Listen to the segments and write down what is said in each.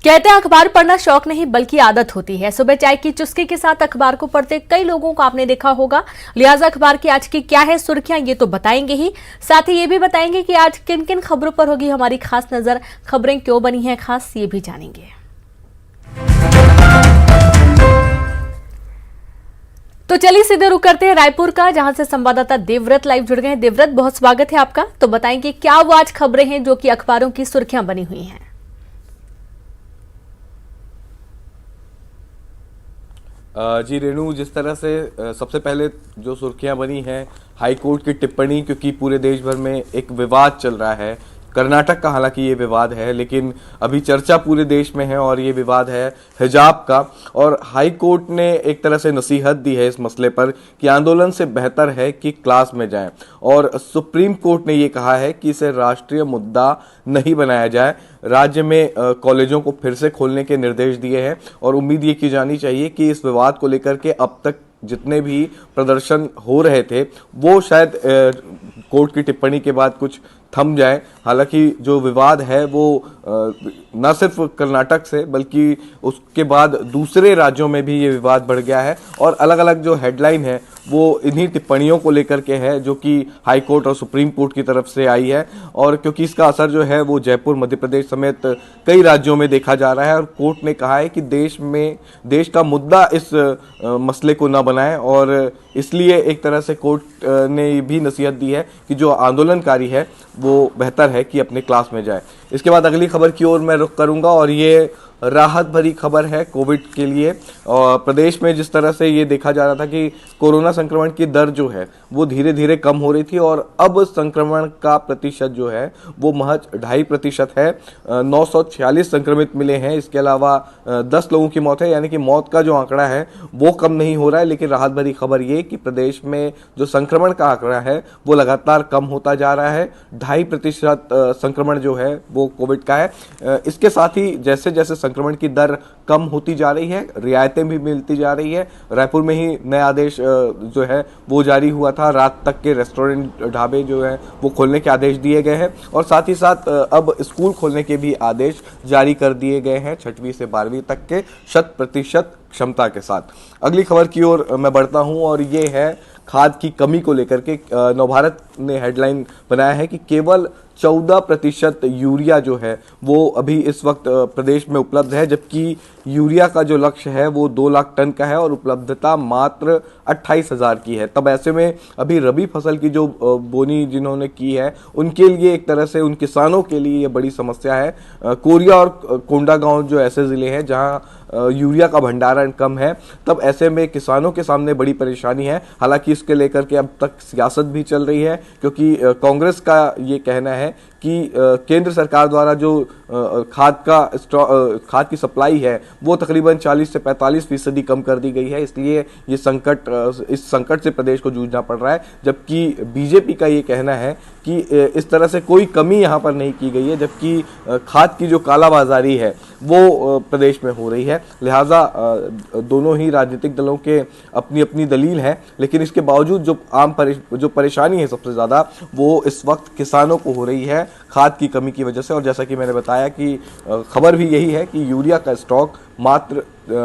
कहते हैं अखबार पढ़ना शौक नहीं बल्कि आदत होती है। सुबह चाय की चुस्की के साथ अखबार को पढ़ते कई लोगों को आपने देखा होगा। लिहाजा अखबार की आज की क्या है सुर्खियां, ये तो बताएंगे ही, साथ ही ये भी बताएंगे कि आज किन किन खबरों पर होगी हमारी खास नजर, खबरें क्यों बनी हैं खास, ये भी जानेंगे। तो चलिए सीधे रुक करते हैं रायपुर का, जहां से संवाददाता देवव्रत लाइव जुड़ गए हैं। देवव्रत, बहुत स्वागत है आपका। तो बताएंगे क्या वो आज खबरें हैं जो कि अखबारों की सुर्खियां बनी हुई हैं। जी रेणु, जिस तरह से सबसे पहले जो सुर्खियां बनी हैं हाई कोर्ट की टिप्पणी, क्योंकि पूरे देश भर में एक विवाद चल रहा है। कर्नाटक का हालांकि ये विवाद है, लेकिन अभी चर्चा पूरे देश में है और ये विवाद है हिजाब का। और हाई कोर्ट ने एक तरह से नसीहत दी है इस मसले पर कि आंदोलन से बेहतर है कि क्लास में जाएं। और सुप्रीम कोर्ट ने ये कहा है कि इसे राष्ट्रीय मुद्दा नहीं बनाया जाए। राज्य में कॉलेजों को फिर से खोलने के निर्देश दिए हैं और उम्मीद ये की जानी चाहिए कि इस विवाद को लेकर के अब तक जितने भी प्रदर्शन हो रहे थे वो शायद कोर्ट की टिप्पणी के बाद कुछ थम जाए। हालांकि जो विवाद है वो न सिर्फ कर्नाटक से बल्कि उसके बाद दूसरे राज्यों में भी ये विवाद बढ़ गया है और अलग अलग जो हेडलाइन है वो इन्हीं टिप्पणियों को लेकर के है जो कि हाई कोर्ट और सुप्रीम कोर्ट की तरफ से आई है। और क्योंकि इसका असर जो है वो जयपुर, मध्य प्रदेश समेत कई राज्यों में देखा जा रहा है और कोर्ट ने कहा है कि देश का मुद्दा इस मसले को न बनाए। और इसलिए एक तरह से कोर्ट ने भी नसीहत दी है कि जो आंदोलनकारी है वो बेहतर है कि अपने क्लास में जाए। इसके बाद अगली खबर की ओर मैं रुख करूंगा और ये राहत भरी खबर है कोविड के लिए। और प्रदेश में जिस तरह से ये देखा जा रहा था कि कोरोना संक्रमण की दर जो है वो धीरे धीरे कम हो रही थी और अब संक्रमण का प्रतिशत जो है वो महज 2.5% है। 946 संक्रमित मिले हैं। इसके अलावा 10 लोगों की मौत है, यानी कि मौत का जो आंकड़ा है वो कम नहीं हो रहा है। लेकिन राहत भरी खबर ये कि प्रदेश में जो संक्रमण का आंकड़ा है वो लगातार कम होता जा रहा है। 2.5% संक्रमण जो है वो कोविड का है। इसके साथ ही जैसे जैसे संक्रमण की दर कम होती जा रही है, रियायतें भी मिलती जा रही है। रायपुर में ही नया आदेश जो है वो जारी हुआ था। रात तक के रेस्टोरेंट, ढाबे जो है वो खोलने के आदेश दिए गए हैं और साथ ही साथ अब स्कूल खोलने के भी आदेश जारी कर दिए गए हैं 6वीं से 12वीं तक के 100% क्षमता के साथ। अगली खबर की ओर मैं बढ़ता हूं और ये है खाद की कमी को लेकर के। नवभारत ने हेडलाइन बनाया है कि केवल 14% यूरिया जो है वो अभी इस वक्त प्रदेश में उपलब्ध है, जबकि यूरिया का जो लक्ष्य है वो 2 लाख टन का है और उपलब्धता मात्र 28,000 की है। तब ऐसे में अभी रबी फसल की जो बोनी जिन्होंने की है उनके लिए एक तरह से, उन किसानों के लिए ये बड़ी समस्या है। कोरिया और कोंडागांव जो ऐसे जिले हैं जहां यूरिया का भंडारण कम है, तब ऐसे में किसानों के सामने बड़ी परेशानी है। हालांकि इसके लेकर के अब तक सियासत भी चल रही है, क्योंकि कांग्रेस का ये कहना है कि केंद्र सरकार द्वारा जो खाद की सप्लाई है वो तकरीबन 40 से 45% कम कर दी गई है। इसलिए इस संकट से प्रदेश को जूझना पड़ रहा है। जबकि बीजेपी का ये कहना है कि इस तरह से कोई कमी यहाँ पर नहीं की गई है, जबकि खाद की जो कालाबाजारी है वो प्रदेश में हो रही है। लिहाजा दोनों ही राजनीतिक दलों के अपनी अपनी दलील है, लेकिन इसके बावजूद जो परेशानी है सबसे ज़्यादा वो इस वक्त किसानों को हो रही है खाद की कमी की वजह से। और जैसा कि मैंने बताया कि खबर भी यही है कि यूरिया का स्टॉक मात्र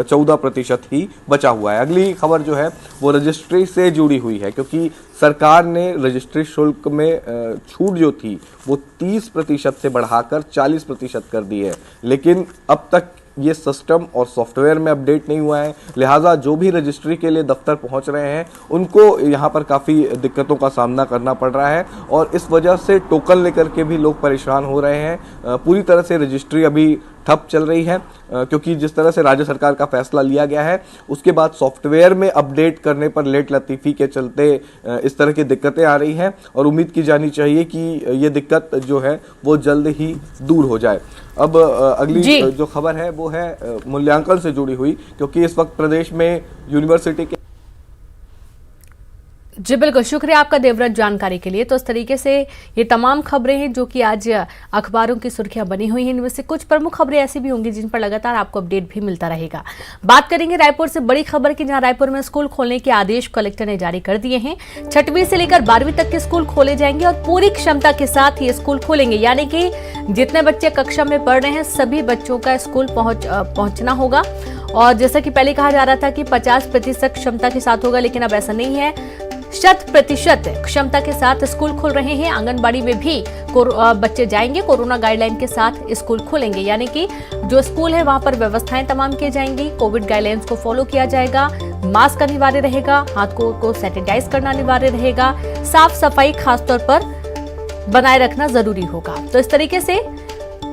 14% ही बचा हुआ है। अगली खबर जो है वो रजिस्ट्री से जुड़ी हुई है, क्योंकि सरकार ने रजिस्ट्री शुल्क में छूट जो थी वो 30% से बढ़ाकर 40% कर दी है। लेकिन अब तक ये सिस्टम और सॉफ्टवेयर में अपडेट नहीं हुआ है। लिहाजा जो भी रजिस्ट्री के लिए दफ्तर पहुंच रहे हैं उनको यहाँ पर काफ़ी दिक्कतों का सामना करना पड़ रहा है और इस वजह से टोकन लेकर के भी लोग परेशान हो रहे हैं। पूरी तरह से रजिस्ट्री अभी ठप चल रही है, क्योंकि जिस तरह से राज्य सरकार का फैसला लिया गया है उसके बाद सॉफ्टवेयर में अपडेट करने पर लेट लतीफ़ी के चलते इस तरह की दिक्कतें आ रही हैं और उम्मीद की जानी चाहिए कि ये दिक्कत जो है वो जल्द ही दूर हो जाए। अब अगली जो खबर है वो है मूल्यांकन से जुड़ी हुई, क्योंकि इस वक्त प्रदेश में यूनिवर्सिटी के जी बिल्कुल, शुक्रिया आपका देवव्रत जानकारी के लिए। तो इस तरीके से ये तमाम खबरें हैं जो कि आज अखबारों की सुर्खियां बनी हुई हैं। इनमें से कुछ प्रमुख खबरें ऐसी भी होंगी जिन पर लगातार आपको अपडेट भी मिलता रहेगा। बात करेंगे रायपुर से बड़ी खबर की, जहां रायपुर में स्कूल खोलने के आदेश कलेक्टर ने जारी कर दिए हैं। 6वीं से लेकर 12वीं तक के स्कूल खोले जाएंगे और पूरी क्षमता के साथ ये स्कूल खोलेंगे, यानी कि जितने बच्चे कक्षा में पढ़ रहे हैं सभी बच्चों का स्कूल पहुंचना होगा। और जैसा कि पहले कहा जा रहा था कि 50% क्षमता के साथ होगा, लेकिन अब ऐसा नहीं है। 100% क्षमता के साथ स्कूल खुल रहे हैं। आंगनबाड़ी में भी बच्चे जाएंगे, कोरोना गाइडलाइन के साथ स्कूल खुलेंगे, यानी कि जो स्कूल है वहां पर व्यवस्थाएं तमाम की जाएंगी। कोविड गाइडलाइंस को फॉलो किया जाएगा, मास्क अनिवार्य रहेगा, हाथ को सैनिटाइज करना अनिवार्य रहेगा, साफ सफाई खासतौर पर बनाए रखना जरूरी होगा। तो इस तरीके से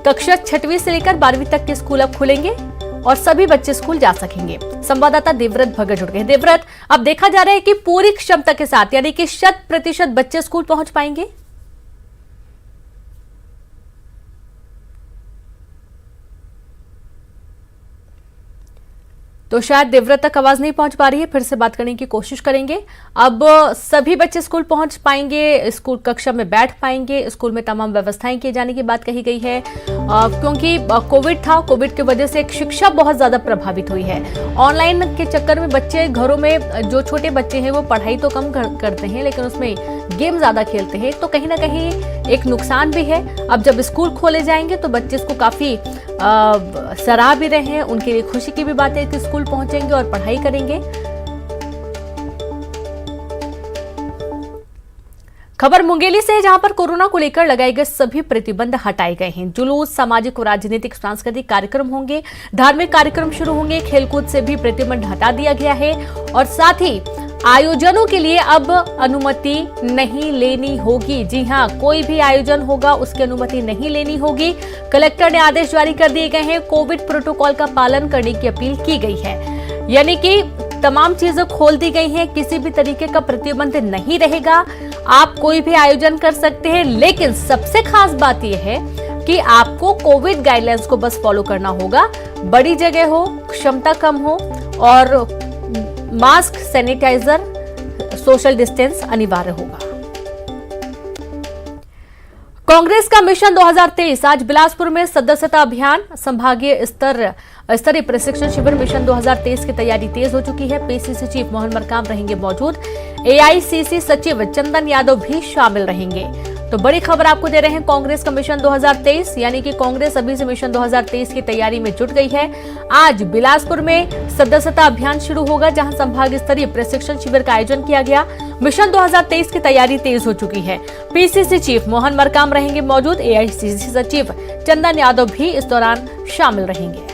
कक्षा 6वीं से लेकर 12वीं तक के स्कूल अब खुलेंगे और सभी बच्चे स्कूल जा सकेंगे। संवाददाता देवव्रत भगत जुड़ गए। देवव्रत, अब देखा जा रहा है कि पूरी क्षमता के साथ यानी कि 100% बच्चे स्कूल पहुंच पाएंगे। तो शायद देवव्रत तक आवाज नहीं पहुंच पा रही है, फिर से बात करने की कोशिश करेंगे। अब सभी बच्चे स्कूल पहुंच पाएंगे, स्कूल कक्षा में बैठ पाएंगे, स्कूल में तमाम व्यवस्थाएं किए जाने की बात कही गई है, क्योंकि कोविड था, कोविड की वजह से शिक्षा बहुत ज्यादा प्रभावित हुई है। ऑनलाइन के चक्कर में बच्चे घरों में, जो छोटे बच्चे हैं वो पढ़ाई तो कम करते हैं लेकिन उसमें गेम ज्यादा खेलते हैं, तो कहीं ना कहीं एक नुकसान भी है। अब जब स्कूल खोले जाएंगे तो बच्चे इसको काफी सराह भी रहे हैं, उनके लिए खुशी की भी बात है कि स्कूल पहुंचेंगे और पढ़ाई करेंगे। खबर मुंगेली से है, जहां पर कोरोना को लेकर लगाए गए सभी प्रतिबंध हटाए गए हैं। जुलूस, सामाजिक और राजनीतिक सांस्कृतिक कार्यक्रम होंगे, धार्मिक कार्यक्रम शुरू होंगे, खेलकूद से भी प्रतिबंध हटा दिया गया है और साथ ही आयोजनों के लिए अब अनुमति नहीं लेनी होगी। जी हां, कोई भी आयोजन होगा उसकी अनुमति नहीं लेनी होगी। कलेक्टर ने आदेश जारी कर दिए गए हैं। कोविड प्रोटोकॉल का पालन करने की अपील की गई है, यानी कि तमाम चीजें खोल दी गई हैं, किसी भी तरीके का प्रतिबंध नहीं रहेगा। आप कोई भी आयोजन कर सकते हैं, लेकिन सबसे खास बात यह है कि आपको कोविड गाइडलाइंस को बस फॉलो करना होगा। बड़ी जगह हो, क्षमता कम हो और मास्क, सैनिटाइजर, सोशल डिस्टेंस अनिवार्य होगा। कांग्रेस का मिशन 2023 आज बिलासपुर में सदस्यता अभियान, संभागीय स्तरीय प्रशिक्षण शिविर मिशन 2023 की तैयारी तेज हो चुकी है। पीसीसी चीफ मोहन मरकाम रहेंगे मौजूद, एआईसीसी सचिव चंदन यादव भी शामिल रहेंगे। तो बड़ी खबर आपको दे रहे हैं कांग्रेस का मिशन 2023, यानी कि कांग्रेस अभी से मिशन 2023 की तैयारी में जुट गई है। आज बिलासपुर में सदस्यता अभियान शुरू होगा, जहां संभाग स्तरीय प्रशिक्षण शिविर का आयोजन किया गया। मिशन 2023 की तैयारी तेज हो चुकी है। पीसीसी चीफ मोहन मरकाम रहेंगे मौजूद, एआईसीसी सचिव चंदन यादव भी इस दौरान शामिल रहेंगे।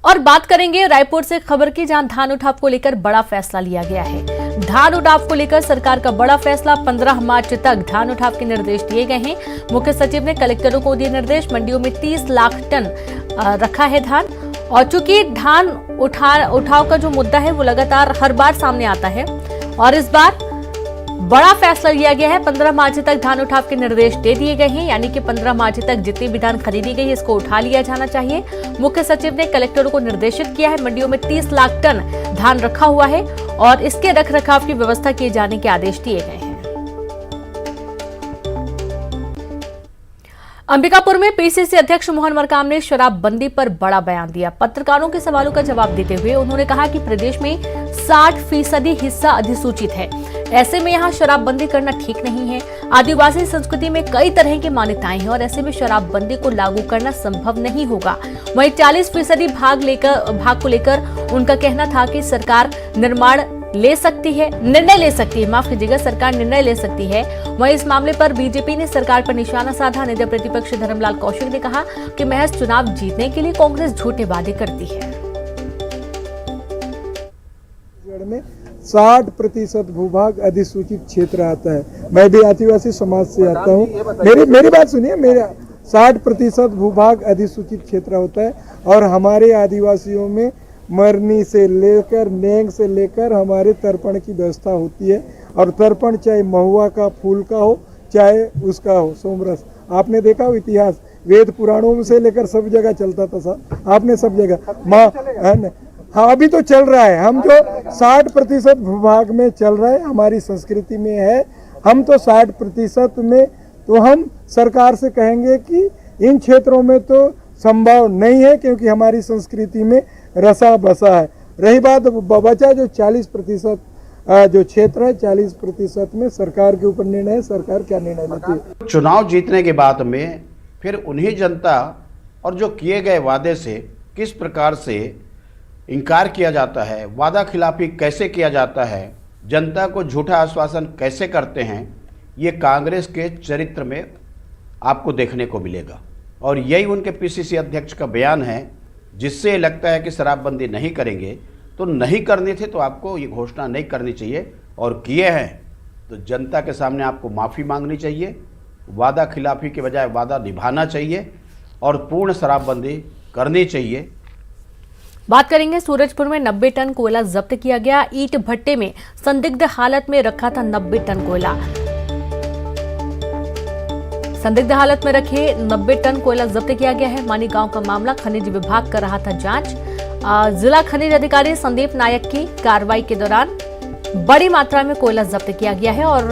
और बात करेंगे रायपुर से खबर की, जहां धान उठाव को लेकर बड़ा फैसला लिया गया है। धान उठाव को लेकर सरकार का बड़ा फैसला, 15 मार्च तक धान उठाव के निर्देश दिए गए हैं। मुख्य सचिव ने कलेक्टरों को दिए निर्देश। मंडियों में 30 लाख टन रखा है धान, और चूंकि धान उठाव का जो मुद्दा है वो लगातार हर बार सामने आता है और इस बार बड़ा फैसला लिया गया है। 15 मार्च तक धान उठाव के निर्देश दे दिए गए हैं, यानी कि 15 मार्च तक जितनी भी धान खरीदी गई है इसको उठा लिया जाना चाहिए। मुख्य सचिव ने कलेक्टरों को निर्देशित किया है। मंडियों में 30 लाख टन धान रखा हुआ है और इसके रखरखाव की व्यवस्था किए जाने के आदेश दिए गए हैं। अंबिकापुर में पीसीसी अध्यक्ष मोहन मरकाम ने शराबबंदी पर बड़ा बयान दिया। पत्रकारों के सवालों का जवाब देते हुए उन्होंने कहा कि प्रदेश में 60% हिस्सा अधिसूचित है, ऐसे में यहाँ शराबबंदी करना ठीक नहीं है। आदिवासी संस्कृति में कई तरह की मान्यताएं हैं और ऐसे में शराबबंदी को लागू करना संभव नहीं होगा। वहीं 40% भाग को लेकर उनका कहना था कि सरकार निर्णय ले सकती है, माफ कीजिएगा, सरकार निर्णय ले सकती है। वहीं इस मामले पर बीजेपी ने सरकार पर निशाना साधा। नेता प्रतिपक्ष धर्मलाल कौशिक ने कहा कि महज चुनाव जीतने के लिए कांग्रेस झूठे वादे करती है। 60% भूभाग अधिसूचित क्षेत्र आता है। मैं भी आदिवासी समाज से आता हूँ। मेरी बात सुनिए, मेरा 60% भूभाग अधिसूचित क्षेत्र होता है और हमारे आदिवासियों में मरनी से लेकर नेंग से लेकर हमारे तर्पण की व्यवस्था होती है। और तर्पण चाहे महुआ का फूल का हो चाहे उसका हो सोमरस, आपने देखा हो इतिहास, वेद पुराणों से लेकर सब जगह चलता था सर, आपने सब जगह माँ है न, हाँ अभी तो चल रहा है, हम जो 60% भूभाग में चल रहा है हमारी संस्कृति में है, हम तो 60% में तो हम सरकार से कहेंगे कि इन क्षेत्रों में तो संभव नहीं है क्योंकि हमारी संस्कृति में रसा बसा है। रही बात बचा जो 40% जो क्षेत्र है 40% में सरकार के ऊपर निर्णय है, सरकार क्या निर्णय लेती है। चुनाव जीतने के बाद में फिर उन्हीं जनता और जो किए गए वादे से किस प्रकार से इनकार किया जाता है, वादा खिलाफी कैसे किया जाता है, जनता को झूठा आश्वासन कैसे करते हैं, ये कांग्रेस के चरित्र में आपको देखने को मिलेगा। और यही उनके पीसीसी अध्यक्ष का बयान है, जिससे लगता है कि शराबबंदी नहीं करेंगे तो नहीं करनी थी तो आपको ये घोषणा नहीं करनी चाहिए, और किए हैं तो जनता के सामने आपको माफ़ी मांगनी चाहिए, वादा खिलाफी के बजाय वादा निभाना चाहिए और पूर्ण शराबबंदी करनी चाहिए। बात करेंगे सूरजपुर में 90 टन कोयला जब्त किया गया। ईंट भट्टे में संदिग्ध हालत में रखा था 90 टन कोयला। संदिग्ध हालत में रखे 90 टन कोयला जब्त किया गया है। मानी गांव का मामला, खनिज विभाग कर रहा था जांच। जिला खनिज अधिकारी संदीप नायक की कार्रवाई के दौरान बड़ी मात्रा में कोयला जब्त किया गया है और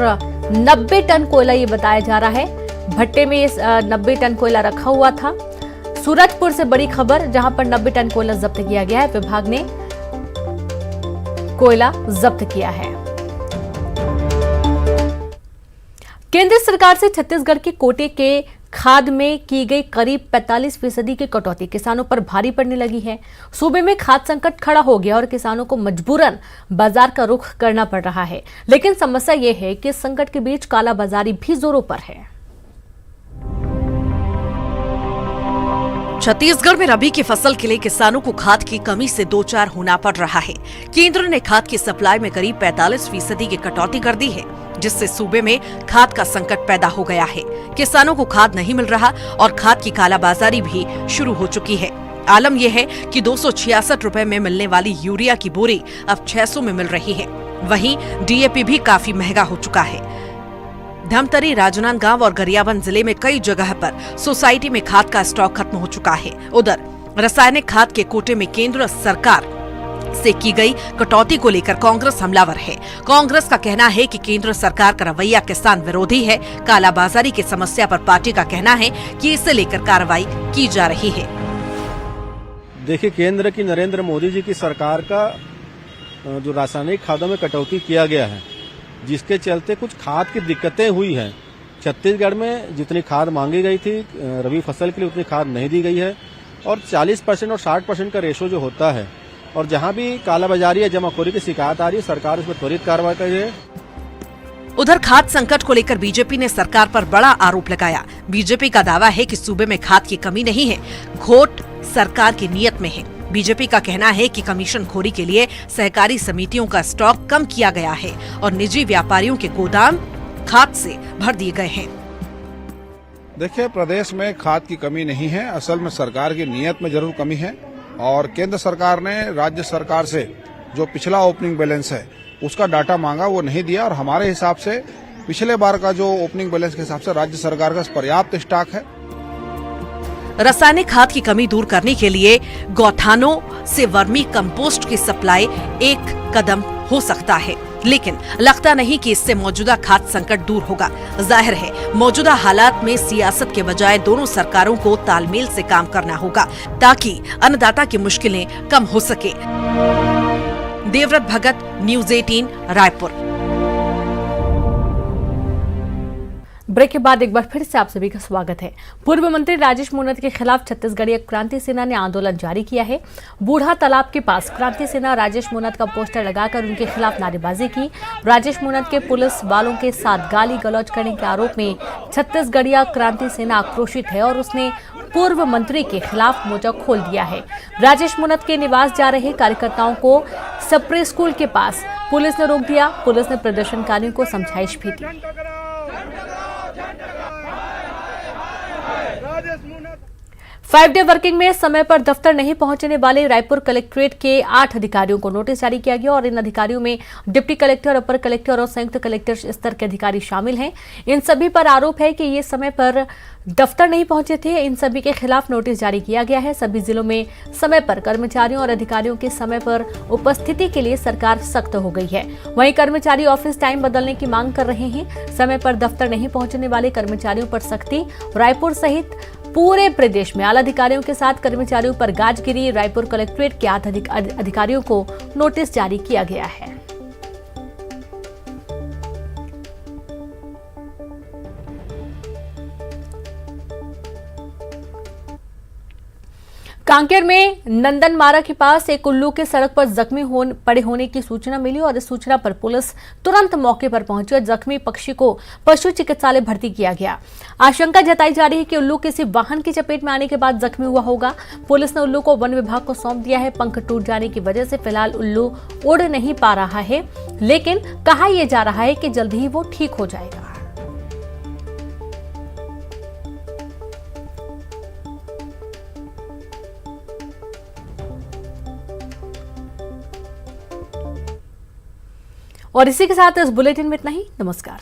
90 टन कोयला ये बताया जा रहा है। भट्टे में 90 टन कोयला रखा हुआ था। सूरजपुर से बड़ी खबर, जहां पर 90 टन कोयला जब्त किया गया है। विभाग ने कोयला जब्त किया है। केंद्र सरकार से छत्तीसगढ़ के कोटे के खाद में की गई करीब 45% की कटौती किसानों पर भारी पड़ने लगी है। सूबे में खाद संकट खड़ा हो गया और किसानों को मजबूरन बाजार का रुख करना पड़ रहा है। लेकिन समस्या यह है कि इस संकट के बीच कालाबाजारी भी जोरों पर है। छत्तीसगढ़ में रबी की फसल के लिए किसानों को खाद की कमी से दो चार होना पड़ रहा है। केंद्र ने खाद की सप्लाई में करीब 45% की कटौती कर दी है, जिससे सूबे में खाद का संकट पैदा हो गया है। किसानों को खाद नहीं मिल रहा और खाद की कालाबाजारी भी शुरू हो चुकी है। आलम यह है कि 266 रुपए में मिलने वाली यूरिया की बोरी अब 600 में मिल रही है। वहीं डीएपी भी काफी महंगा हो चुका है। धमतरी, राजनांदगांव और गरियाबंद जिले में कई जगह पर सोसाइटी में खाद का स्टॉक खत्म हो चुका है। उधर रासायनिक खाद के कोटे में केंद्र सरकार से की गई कटौती को लेकर कांग्रेस हमलावर है। कांग्रेस का कहना है कि केंद्र सरकार का रवैया किसान विरोधी है। कालाबाजारी की समस्या पर पार्टी का कहना है कि इसे लेकर कार्रवाई की जा रही है। देखिए, केंद्र की नरेंद्र मोदी जी की सरकार का जो रासायनिक खादों में कटौती किया गया है, जिसके चलते कुछ खाद की दिक्कतें हुई हैं। छत्तीसगढ़ में जितनी खाद मांगी गई थी रबी फसल के लिए उतनी खाद नहीं दी गई है और 40% और 60% का रेशो जो होता है, और जहां भी कालाबाजारी या जमाखोरी की शिकायत आ रही है, सरकार उस पर त्वरित कार्रवाई कर रही है। उधर खाद संकट को लेकर बीजेपी ने सरकार पर बड़ा आरोप लगाया। बीजेपी का दावा है कि सूबे में खाद की कमी नहीं है, खोट सरकार की नीयत में है। बीजेपी का कहना है कि कमीशन खोरी के लिए सहकारी समितियों का स्टॉक कम किया गया है और निजी व्यापारियों के गोदाम खाद से भर दिए गए हैं। देखिए, प्रदेश में खाद की कमी नहीं है, असल में सरकार की नीयत में जरूर कमी है। और केंद्र सरकार ने राज्य सरकार से जो पिछला ओपनिंग बैलेंस है उसका डाटा मांगा, वो नहीं दिया। और हमारे हिसाब से पिछले बार का जो ओपनिंग बैलेंस के हिसाब से राज्य सरकार का पर्याप्त स्टॉक है। रासायनिक खाद की कमी दूर करने के लिए गौठानों से वर्मी कंपोस्ट की सप्लाई एक कदम हो सकता है, लेकिन लगता नहीं कि इससे मौजूदा खाद संकट दूर होगा। जाहिर है, मौजूदा हालात में सियासत के बजाय दोनों सरकारों को तालमेल से काम करना होगा ताकि अन्नदाता की मुश्किलें कम हो सके। देवव्रत भगत, न्यूज़ 18, रायपुर। ब्रेक के बाद एक बार फिर से आप सभी का स्वागत है। पूर्व मंत्री राजेश मूणत के खिलाफ छत्तीसगढ़ीय क्रांति सेना ने आंदोलन जारी किया है। बूढ़ा तालाब के पास क्रांति सेना राजेश मूणत का पोस्टर लगाकर उनके खिलाफ नारेबाजी की। राजेश मूणत के पुलिस वालों के साथ गाली गलौज करने के आरोप में छत्तीसगढ़ीय क्रांति सेना आक्रोशित है और उसने पूर्व मंत्री के खिलाफ मोर्चा खोल दिया है। राजेश मूणत के निवास जा रहे कार्यकर्ताओं को सप्रे स्कूल के पास पुलिस ने रोक दिया। पुलिस ने प्रदर्शनकारियों को समझाइश भी दी। 5 डे वर्किंग में समय पर दफ्तर नहीं पहुंचने वाले रायपुर कलेक्ट्रेट के 8 अधिकारियों को नोटिस जारी किया गया और इन अधिकारियों में डिप्टी कलेक्टर, अपर कलेक्टर और संयुक्त कलेक्टर स्तर के अधिकारी शामिल हैं। इन सभी पर आरोप है कि ये समय पर दफ्तर नहीं पहुंचे थे। इन सभी के खिलाफ नोटिस जारी किया गया है। सभी जिलों में समय पर कर्मचारियों और अधिकारियों के समय पर उपस्थिति के लिए सरकार सख्त हो गई है। वहीं कर्मचारी ऑफिस टाइम बदलने की मांग कर रहे हैं। समय पर दफ्तर नहीं पहुंचने वाले कर्मचारियों पर सख्ती। रायपुर सहित पूरे प्रदेश में आला अधिकारियों के साथ कर्मचारियों पर गाज गिरी। रायपुर कलेक्ट्रेट के 8 अधिकारियों को नोटिस जारी किया गया है। कांकेर में नंदनमारा के पास एक उल्लू के सड़क पर जख्मी पड़े होने की सूचना मिली और इस सूचना पर पुलिस तुरंत मौके पर पहुंची और जख्मी पक्षी को पशु चिकित्सालय भर्ती किया गया। आशंका जताई जा रही है कि उल्लू किसी वाहन की चपेट में आने के बाद जख्मी हुआ होगा। पुलिस ने उल्लू को वन विभाग को सौंप दिया है। पंख टूट जाने की वजह से फिलहाल उल्लू उड़ नहीं पा रहा है, लेकिन कहा यह जा रहा है कि जल्द ही वो ठीक हो जाएगा। और इसी के साथ इस बुलेटिन में इतना ही। नमस्कार।